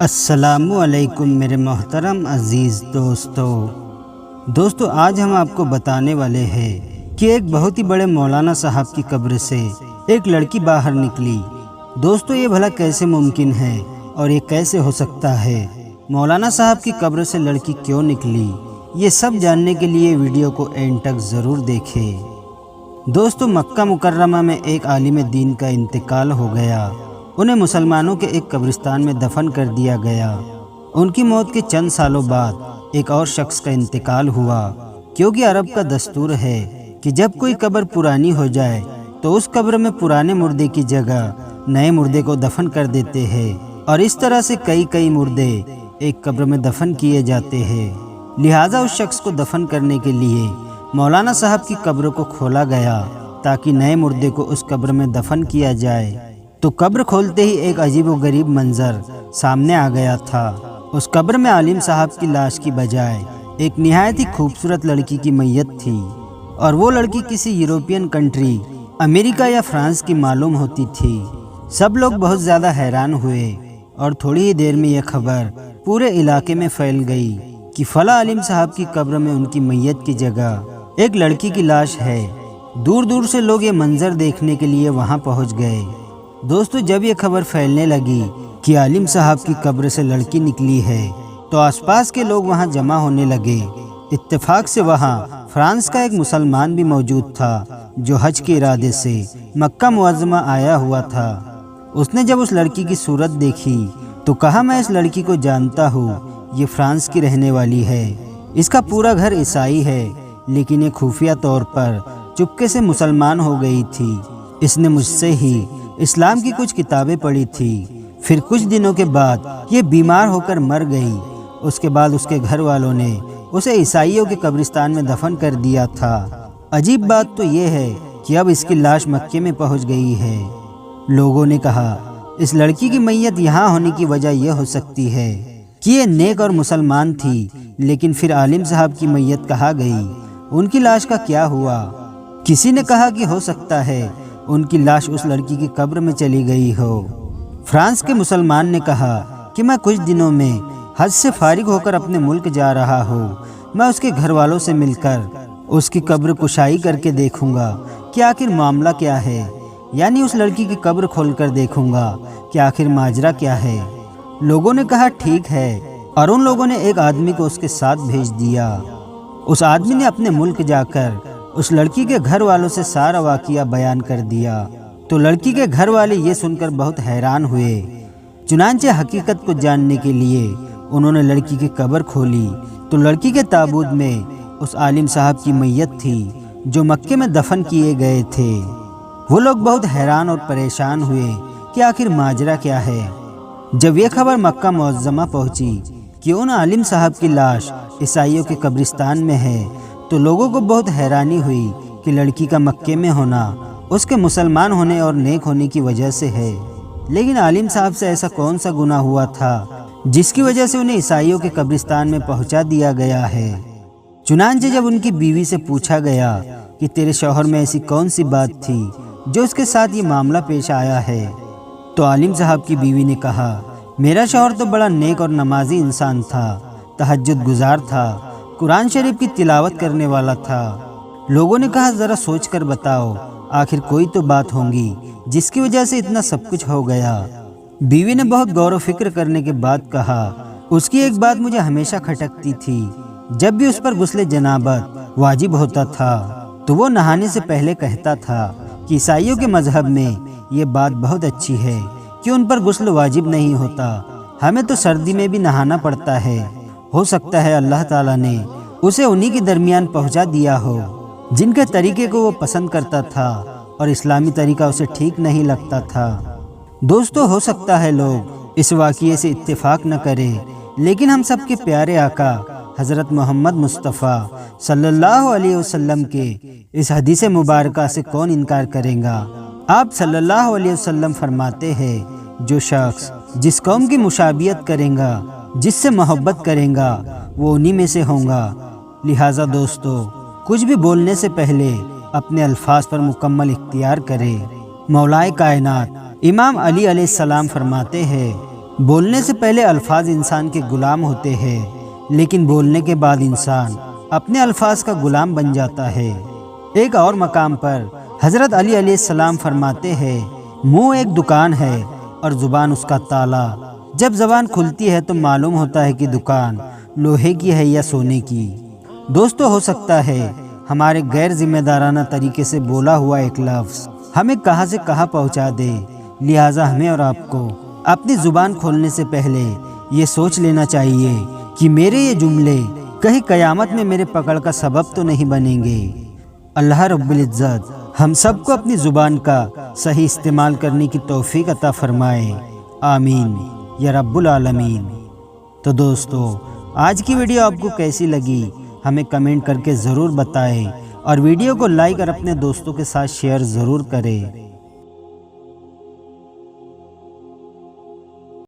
السلام علیکم میرے محترم عزیز دوستو آج ہم آپ کو بتانے والے ہیں کہ ایک بہت ہی بڑے مولانا صاحب کی قبر سے ایک لڑکی باہر نکلی۔ دوستو یہ بھلا کیسے ممکن ہے اور یہ کیسے ہو سکتا ہے؟ مولانا صاحب کی قبر سے لڑکی کیوں نکلی؟ یہ سب جاننے کے لیے ویڈیو کو اینڈ تک ضرور دیکھیں۔ دوستو مکہ مکرمہ میں ایک عالم دین کا انتقال ہو گیا۔ انہیں مسلمانوں کے ایک قبرستان میں دفن کر دیا گیا۔ ان کی موت کے چند سالوں بعد ایک اور شخص کا انتقال ہوا، کیونکہ عرب کا دستور ہے کہ جب کوئی قبر پرانی ہو جائے تو اس قبر میں پرانے مردے کی جگہ نئے مردے کو دفن کر دیتے ہیں، اور اس طرح سے کئی مردے ایک قبر میں دفن کیے جاتے ہیں۔ لہٰذا اس شخص کو دفن کرنے کے لیے مولانا صاحب کی قبر کو کھولا گیا تاکہ نئے مردے کو اس قبر میں دفن کیا جائے۔ تو قبر کھولتے ہی ایک عجیب و غریب منظر سامنے آ گیا تھا۔ اس قبر میں عالم صاحب کی لاش کی بجائے ایک نہایت ہی خوبصورت لڑکی کی میت تھی، اور وہ لڑکی کسی یورپین کنٹری امریکہ یا فرانس کی معلوم ہوتی تھی۔ سب لوگ بہت زیادہ حیران ہوئے، اور تھوڑی ہی دیر میں یہ خبر پورے علاقے میں پھیل گئی کہ فلاں عالم صاحب کی قبر میں ان کی میت کی جگہ ایک لڑکی کی لاش ہے۔ دور دور سے لوگ یہ منظر دیکھنے کے لیے وہاں پہنچ گئے۔ دوستو جب یہ خبر پھیلنے لگی کہ عالم صاحب کی قبر سے لڑکی نکلی ہے تو آس پاس کے لوگ وہاں جمع ہونے لگے۔ اتفاق سے وہاں فرانس کا ایک مسلمان بھی موجود تھا جو حج کے ارادے سے مکہ معظمہ آیا ہوا تھا۔ اس نے جب اس لڑکی کی صورت دیکھی تو کہا، میں اس لڑکی کو جانتا ہوں، یہ فرانس کی رہنے والی ہے۔ اس کا پورا گھر عیسائی ہے، لیکن یہ خفیہ طور پر چپکے سے مسلمان ہو گئی تھی۔ اس نے مجھ سے ہی اسلام کی کچھ کتابیں پڑھی تھی، پھر کچھ دنوں کے بعد یہ بیمار ہو کر مر گئی۔ اس کے بعد اس کے گھر والوں نے اسے عیسائیوں کے قبرستان میں دفن کر دیا تھا۔ عجیب بات تو یہ ہے کہ اب اس کی لاش مکے میں پہنچ گئی ہے۔ لوگوں نے کہا اس لڑکی کی میت یہاں ہونے کی وجہ یہ ہو سکتی ہے کہ یہ نیک اور مسلمان تھی، لیکن پھر عالم صاحب کی میت کہاں گئی؟ ان کی لاش کا کیا ہوا؟ کسی نے کہا کہ ہو سکتا ہے ان کی لاش اس لڑکی کی قبر میں چلی گئی ہو۔ فرانس کے مسلمان نے کہا کہ میں کچھ دنوں میں حج سے فارغ ہو کر اپنے ملک جا رہا ہوں، میں اس کے گھر والوں سے مل کر اس کی قبر کشائی کر کے دیکھوں گا کہ آخر معاملہ کیا ہے، یعنی اس لڑکی کی قبر کھول کر دیکھوں گا کہ آخر ماجرا کیا ہے۔ لوگوں نے کہا ٹھیک ہے، اور ان لوگوں نے ایک آدمی کو اس کے ساتھ بھیج دیا۔ اس آدمی نے اپنے ملک جا کر اس لڑکی کے گھر والوں سے سارا واقعہ بیان کر دیا، تو لڑکی کے گھر والے یہ سن کر بہت حیران ہوئے۔ چنانچہ حقیقت کو جاننے کے لیے انہوں نے لڑکی کی قبر کھولی تو لڑکی کے تابوت میں اس عالم صاحب کی میت تھی جو مکے میں دفن کیے گئے تھے۔ وہ لوگ بہت حیران اور پریشان ہوئے کہ آخر ماجرا کیا ہے۔ جب یہ خبر مکہ معظمہ پہنچی کہ ان عالم صاحب کی لاش عیسائیوں کے قبرستان میں ہے تو لوگوں کو بہت حیرانی ہوئی کہ لڑکی کا مکے میں ہونا اس کے مسلمان ہونے اور نیک ہونے کی وجہ سے ہے، لیکن عالم صاحب سے ایسا کون سا گناہ ہوا تھا جس کی وجہ سے انہیں عیسائیوں کے قبرستان میں پہنچا دیا گیا ہے؟ چنانچہ جب ان کی بیوی سے پوچھا گیا کہ تیرے شوہر میں ایسی کون سی بات تھی جو اس کے ساتھ یہ معاملہ پیش آیا ہے، تو عالم صاحب کی بیوی نے کہا، میرا شوہر تو بڑا نیک اور نمازی انسان تھا، تہجد گزار تھا، قرآن شریف کی تلاوت کرنے والا تھا۔ لوگوں نے کہا ذرا سوچ کر بتاؤ، آخر کوئی تو بات ہوگی جس کی وجہ سے اتنا سب کچھ ہو گیا۔ بیوی نے بہت غور و فکر کرنے کے بعد کہا، اس کی ایک بات مجھے ہمیشہ کھٹکتی تھی، جب بھی اس پر غسل جنابت واجب ہوتا تھا تو وہ نہانے سے پہلے کہتا تھا کہ عیسائیوں کے مذہب میں یہ بات بہت اچھی ہے کہ ان پر غسل واجب نہیں ہوتا، ہمیں تو سردی میں بھی نہانا پڑتا ہے۔ ہو سکتا ہے اللہ تعالیٰ نے اسے انہی کے درمیان پہنچا دیا ہو جن کے طریقے کو وہ پسند کرتا تھا اور اسلامی طریقہ اسے ٹھیک نہیں لگتا تھا۔ دوستو ہو سکتا ہے لوگ اس واقعے سے اتفاق نہ کریں، لیکن ہم سب کے پیارے آقا حضرت محمد مصطفیٰ صلی اللہ علیہ وسلم کے اس حدیث مبارکہ سے کون انکار کرے گا؟ آپ صلی اللہ علیہ وسلم فرماتے ہیں، جو شخص جس قوم کی مشابہت کرے گا، جس سے محبت کرے گا، وہ انہی میں سے ہوں گا۔ لہٰذا دوستو کچھ بھی بولنے سے پہلے اپنے الفاظ پر مکمل اختیار کرے۔ مولائے کائنات امام علی علیہ السلام فرماتے ہیں، بولنے سے پہلے الفاظ انسان کے غلام ہوتے ہیں، لیکن بولنے کے بعد انسان اپنے الفاظ کا غلام بن جاتا ہے۔ ایک اور مقام پر حضرت علی علیہ السلام فرماتے ہیں، منہ ایک دکان ہے اور زبان اس کا تالا۔ جب زبان کھلتی ہے تو معلوم ہوتا ہے کہ دکان لوہے کی ہے یا سونے کی۔ دوستو، ہو سکتا ہے ہمارے غیر ذمہ دارانہ طریقے سے بولا ہوا ایک لفظ ہمیں کہاں سے کہاں پہنچا دے، لہٰذا ہمیں اور آپ کو اپنی زبان کھولنے سے پہلے یہ سوچ لینا چاہیے کہ میرے یہ جملے کہیں قیامت میں میرے پکڑ کا سبب تو نہیں بنیں گے۔ اللہ رب العزت ہم سب کو اپنی زبان کا صحیح استعمال کرنے کی توفیق عطا فرمائے، آمین یا رب العالمین۔ تو دوستو، آج کی ویڈیو آپ کو کیسی لگی ہمیں کمنٹ کر کے ضرور بتائیں، اور ویڈیو کو لائک اور اپنے دوستوں کے ساتھ شیئر ضرور کریں۔